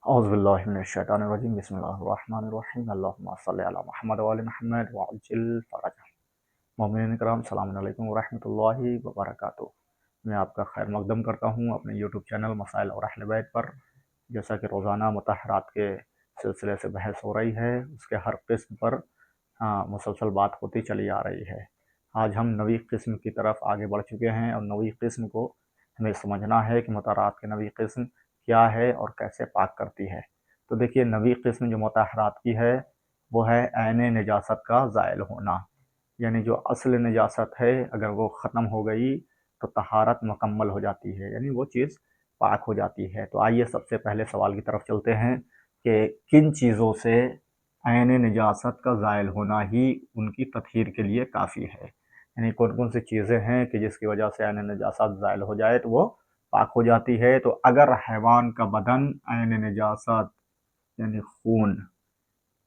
औज़ुबिल्लाहिमिनश्शैतानिर्रजीम बिस्मिल्लाहिर्रहमानिर्रहीम अल्लाहुम्मा सल्लि अला मुहम्मद व आलि मुहम्मद वअज्जिल फ़रजह। मोमिनीन किराम अस्सलामु अलैकुम व रहमतुल्लाहि व बरकातुहू। मैं आपका खैर मक़दम करता हूँ अपने यूट्यूब चैनल मसाइल और अहल बैत पर। जैसा कि रोज़ाना मुतहरात के सिलसिले से बहस हो रही है, उसके हर किस्म पर मुसलसल बात होती चली आ रही है। आज हम नवी किस्म की तरफ आगे बढ़ चुके हैं और नवी किस्म को हमें समझना है कि मुतहरात की नवी किस्म क्या है और कैसे पाक करती है। तो देखिए, नवी किस्म जो मुतहरात की है वो है ऐन नजासत का ज़ाइल होना, यानी जो असल नजासत है अगर वो ख़त्म हो गई तो तहारत मुकम्मल हो जाती है, यानी वो चीज़ पाक हो जाती है। तो आइए सबसे पहले सवाल की तरफ चलते हैं कि किन चीज़ों से ऐन नजासत का ज़ाइल होना ही उनकी तत्हीर के लिए काफ़ी है, यानी कौन कौन सी चीज़ें हैं कि जिसकी वजह से ऐन नजासत ज़ाइल हो जाए तो वो पाक हो जाती है। तो अगर हैवान का बदन ऐन नजासत यानी खून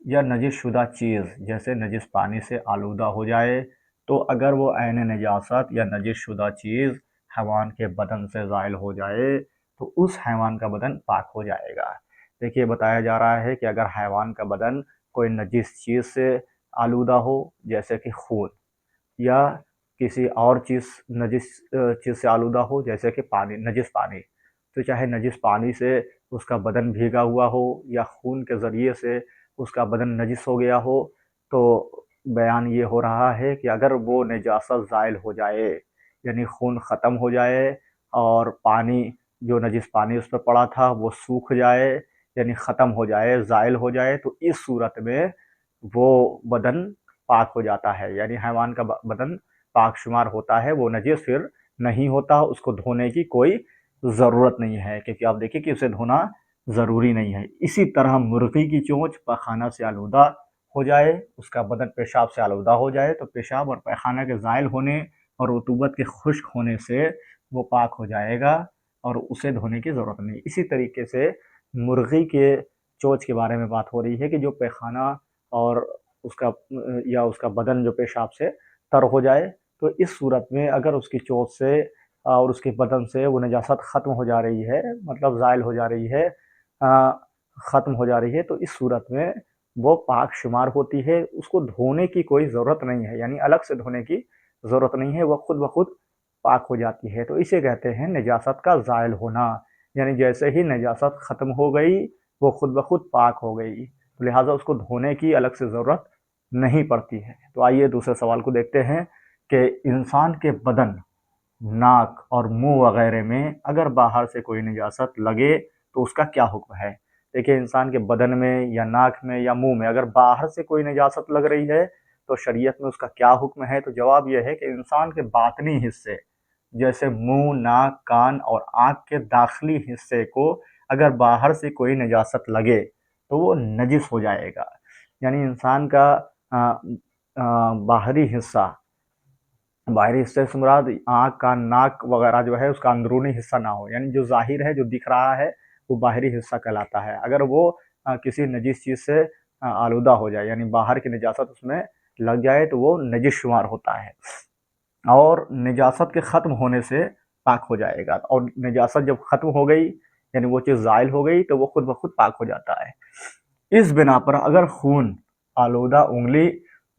या नजिस शुदा चीज़ जैसे नजिस पानी से आलूदा हो जाए, तो अगर वो ऐन नजासत या नजिस शुदा चीज़ हैवान के बदन से ज़ाइल हो जाए तो उस हैवान का बदन पाक हो जाएगा। देखिए, बताया जा रहा है कि अगर हैवान का बदन कोई नजिस चीज़ से आलूदा हो जैसे कि खून, या किसी और चीज़ नजिस चीज़ से आलूदा हो जैसे कि पानी, नजिस पानी, तो चाहे नजिस पानी से उसका बदन भीगा हुआ हो या खून के ज़रिए से उसका बदन नजिस हो गया हो, तो बयान ये हो रहा है कि अगर वो नजासत ज़ाइल हो जाए यानी खून ख़त्म हो जाए और पानी, जो नजिस पानी उस पर पड़ा था वो सूख जाए यानी ख़त्म हो जाए, ज़ाइल हो जाए, तो इस सूरत में वो बदन पाक हो जाता है, यानी हैवान का बदन पाक शुमार होता है, वो नजिस फिर नहीं होता। उसको धोने की कोई ज़रूरत नहीं है, क्योंकि आप देखिए कि उसे धोना ज़रूरी नहीं है। इसी तरह मुर्गी की चोंच पखाना से आलूदा हो जाए, उसका बदन पेशाब से आलूदा हो जाए, तो पेशाब और पैखाना के ज़ाइल होने और रतूबत के खुश्क होने से वो पाक हो जाएगा और उसे धोने की ज़रूरत नहीं। इसी तरीके से मुर्गी के चोंच के बारे में बात हो रही है कि जो पैखाना और उसका या उसका बदन जो पेशाब से तर हो जाए, तो इस सूरत में अगर उसकी चोंच से और उसके बदन से वो नजासत ख़त्म हो जा रही है, मतलब ज़ाइल हो जा रही है, ख़त्म हो जा रही है, तो इस सूरत में वो पाक शुमार होती है। उसको धोने की कोई ज़रूरत नहीं है, यानी अलग से धोने की ज़रूरत नहीं है, वह खुद ब खुद पाक हो जाती है। तो इसे कहते हैं नजासत का ज़ाइल होना, यानी जैसे ही नजासत ख़त्म हो गई वो खुद ब खुद पाक हो गई, तो लिहाजा उसको धोने की अलग से ज़रूरत नहीं पड़ती है। तो आइए दूसरे सवाल को देखते हैं कि इंसान के बदन, नाक और मुंह वगैरह में अगर बाहर से कोई निजासत लगे तो उसका क्या हुक्म है। देखिए, इंसान के बदन में या नाक में या मुंह में अगर बाहर से कोई निजासत लग रही है तो शरीयत में उसका क्या हुक्म है। तो जवाब यह है कि इंसान के बातनी हिस्से जैसे मुंह, नाक, कान और आँख के दाखिली हिस्से को अगर बाहर से कोई निजासत लगे तो वो नजिस हो जाएगा, यानी इंसान का बाहरी हिस्सा, बाहरी हिस्से से मुराद आँख, कान, नाक वगैरह जो है उसका अंदरूनी हिस्सा ना हो, यानी जो ज़ाहिर है, जो दिख रहा है, वो बाहरी हिस्सा कहलाता है। अगर वो किसी नजिस चीज़ से आलूदा हो जाए, यानी बाहर की निजासत उसमें लग जाए, तो वो नजिस शुमार होता है और निजासत के ख़त्म होने से पाक हो जाएगा। और निजासत जब ख़त्म हो गई यानी वो चीज़ ज़ाइल हो गई, तो वो खुद ब खुद पाक हो जाता है। इस बिना पर अगर खून आलूदा उंगली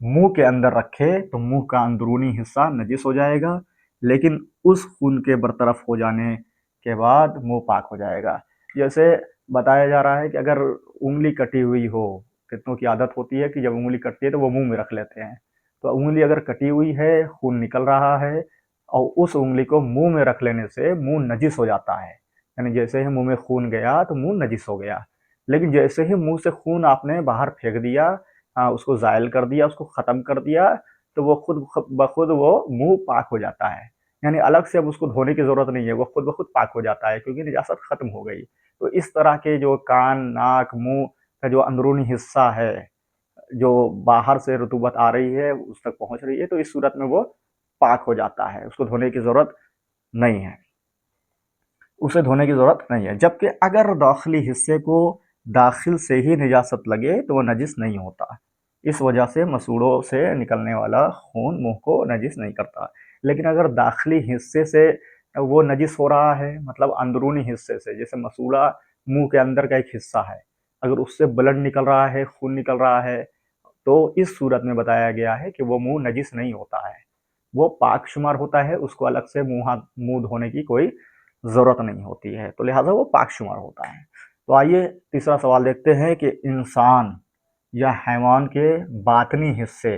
मुंह के अंदर रखे तो मुंह का अंदरूनी हिस्सा नजिस हो जाएगा, लेकिन उस खून के बरतरफ हो जाने के बाद मुंह पाक हो जाएगा। जैसे बताया जा रहा है कि अगर उंगली कटी हुई हो, कितनों की आदत होती है कि जब उंगली कटती है तो वो मुंह में रख लेते हैं, तो उंगली अगर कटी हुई है, खून निकल रहा है और उस उंगली को मुंह में रख लेने से मुंह नजिस हो जाता है, यानी जैसे ही मुंह में खून गया तो मुंह नजिस हो गया। लेकिन जैसे ही मुंह से खून आपने बाहर फेंक दिया, उसको ज़ाइल कर दिया, उसको ख़त्म कर दिया, तो वो खुद ब खुद वो मुंह पाक हो जाता है, यानी अलग से अब उसको धोने की ज़रूरत नहीं है, वो खुद ब खुद पाक हो जाता है क्योंकि निजासत ख़त्म हो गई। तो इस तरह के जो कान, नाक, मुंह का जो अंदरूनी हिस्सा है, जो बाहर से रतूबत आ रही है उस तक पहुँच रही है, तो इस सूरत में वो पाक हो जाता है, उसको धोने की ज़रूरत नहीं है, उसे धोने की ज़रूरत नहीं है। जबकि अगर दाखिली हिस्से को दाखिल से ही निजासत लगे तो वो नजिस नहीं होता। इस वजह से मसूड़ों से निकलने वाला खून मुंह को नजिस नहीं करता। लेकिन अगर दाखिली हिस्से से वो नजिस हो रहा है, मतलब अंदरूनी हिस्से से, जैसे मसूड़ा मुंह के अंदर का एक हिस्सा है, अगर उससे ब्लड निकल रहा है, खून निकल रहा है, तो इस सूरत में बताया गया है कि वो मुंह नजिस नहीं होता है, वो पाक शुमार होता है, उसको अलग से मुंह धोने की कोई ज़रूरत नहीं होती है, तो लिहाजा वो पाक शुमार होता है। तो आइए तीसरा सवाल देखते हैं कि इंसान या हैवान के बातनी हिस्से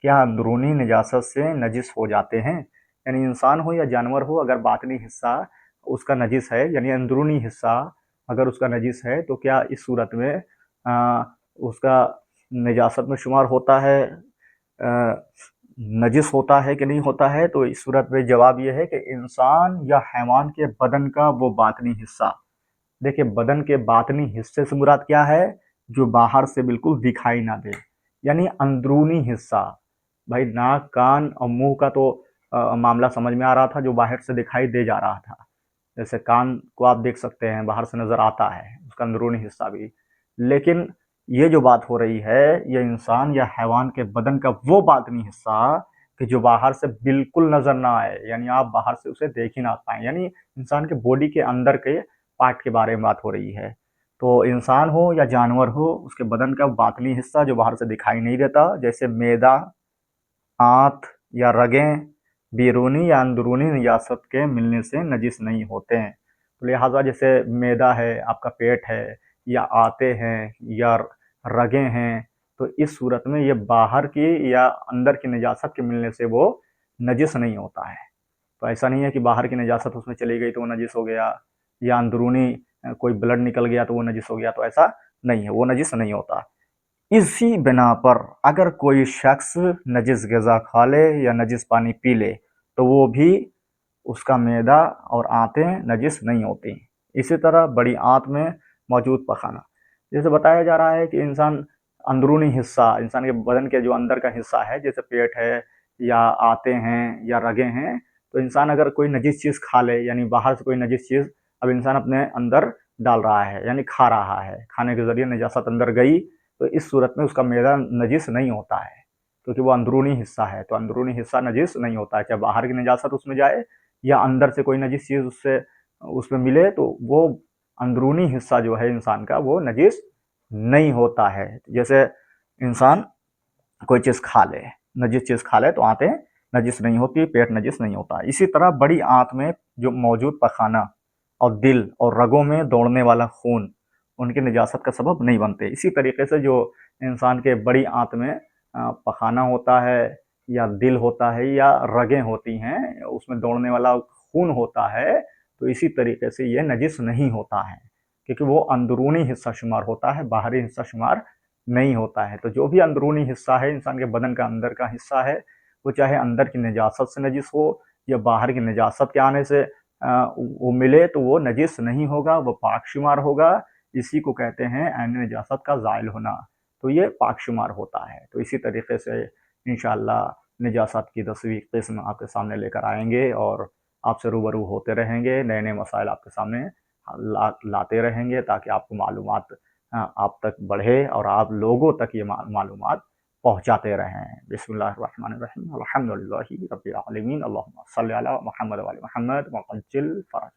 क्या अंदरूनी नजासत से नजिस हो जाते हैं? यानी इंसान हो या जानवर हो, अगर बातनी हिस्सा उसका नजिस है, यानी अंदरूनी हिस्सा अगर उसका नजिस है, तो क्या इस सूरत में उसका नजासत में शुमार होता है, नजिस होता है कि नहीं होता है? तो इस सूरत में जवाब यह है कि इंसान या हैवान के बदन का वो बातनी हिस्सा, देखिए बदन के बातनी हिस्से से मुराद क्या है? जो बाहर से बिल्कुल दिखाई ना दे, यानी अंदरूनी हिस्सा। भाई नाक, कान और मुंह का तो मामला समझ में आ रहा था, जो बाहर से दिखाई दे जा रहा था। जैसे कान को आप देख सकते हैं, बाहर से नज़र आता है, उसका अंदरूनी हिस्सा भी। लेकिन ये जो बात हो रही है, ये इंसान या हैवान के बदन का वो बातनी हिस्सा कि जो बाहर से बिल्कुल नज़र ना आए, यानी आप बाहर से उसे देख ही ना पाएँ, यानी इंसान के बॉडी के अंदर के पार्ट के बारे में बात हो रही है। तो इंसान हो या जानवर हो, उसके बदन का बातनी हिस्सा जो बाहर से दिखाई नहीं देता, जैसे मैदा, आंत या रगें, बैरूनी या अंदरूनी निजासत के मिलने से नजिस नहीं होते हैं। तो लिहाजा जैसे मैदा है, आपका पेट है, या आते हैं, या रगें हैं, तो इस सूरत में ये बाहर की या अंदर की निजासत के मिलने से वो नजिस नहीं होता है। तो ऐसा नहीं है कि बाहर की निजासत उसमें चली गई तो वो नजिस हो गया, या अंदरूनी कोई ब्लड निकल गया तो वो नजिस हो गया, तो ऐसा नहीं है, वो नजिस नहीं होता। इसी बिना पर अगर कोई शख्स नजिस ग़िज़ा खा ले या नजिस पानी पी ले, तो वो भी उसका मैदा और आंतें नजिस नहीं होती। इसी तरह बड़ी आंत में मौजूद पखाना, जैसे बताया जा रहा है कि इंसान अंदरूनी हिस्सा, इंसान के बदन के जो अंदर का हिस्सा है, जैसे पेट है या आंतें हैं या रगें हैं, तो इंसान अगर कोई नजिस चीज़ खा ले, यानी बाहर से कोई नजिस चीज़ अब इंसान अपने अंदर डाल रहा है, यानी खा रहा है, खाने के ज़रिए निजासत अंदर गई, तो इस सूरत में उसका मैदा नजिस नहीं होता है, क्योंकि वो अंदरूनी हिस्सा है। तो अंदरूनी हिस्सा नजिस नहीं होता है, चाहे बाहर की निजासत उसमें जाए या अंदर से कोई नजिस चीज़ उसमें मिले, तो वो अंदरूनी हिस्सा जो है इंसान का, वो नजिस नहीं होता है। जैसे इंसान कोई चीज़ खा ले, नजिस चीज़ खा ले, तो आंतें नजिस नहीं होती, पेट नजिस नहीं होता। इसी तरह बड़ी आंत में जो मौजूद पखाना और दिल और रगों में दौड़ने वाला खून उनकी निजासत का सबब नहीं बनते। इसी तरीके से जो इंसान के बड़ी आंत में पखाना होता है, या दिल होता है, या रगें होती हैं, उसमें दौड़ने वाला खून होता है, तो इसी तरीके से ये नजिस नहीं होता है, क्योंकि वो अंदरूनी हिस्सा शुमार होता है, बाहरी हिस्सा शुमार नहीं होता है। तो जो भी अंदरूनी हिस्सा है, इंसान के बदन का अंदर का हिस्सा है, वो चाहे अंदर की निजासत से नजिस हो या बाहर की निजासत के आने से वो मिले, तो वो नजिस नहीं होगा, वो पाक शुमार होगा। इसी को कहते हैं ऐन निजासत का ज़ाइल होना, तो ये पाक शुमार होता है। तो इसी तरीके से इंशाअल्लाह निजासत की 10वीं किस्म आपके सामने लेकर आएंगे और आपसे रूबरू होते रहेंगे, नए नए मसाइल आपके सामने लाते रहेंगे, ताकि आपको मालूमात आप तक बढ़े और आप लोगों तक ये मालूमात पहुँचाते रहें। बिस्मिल्लाहिर्रहमानिर्रहीम, अल्हम्दुलिल्लाहि रब्बिल आलमीन, अल्लाहुम्मा सल्लि अला मुहम्मद व अली मुहम्मद व अज्जिल फ़रज।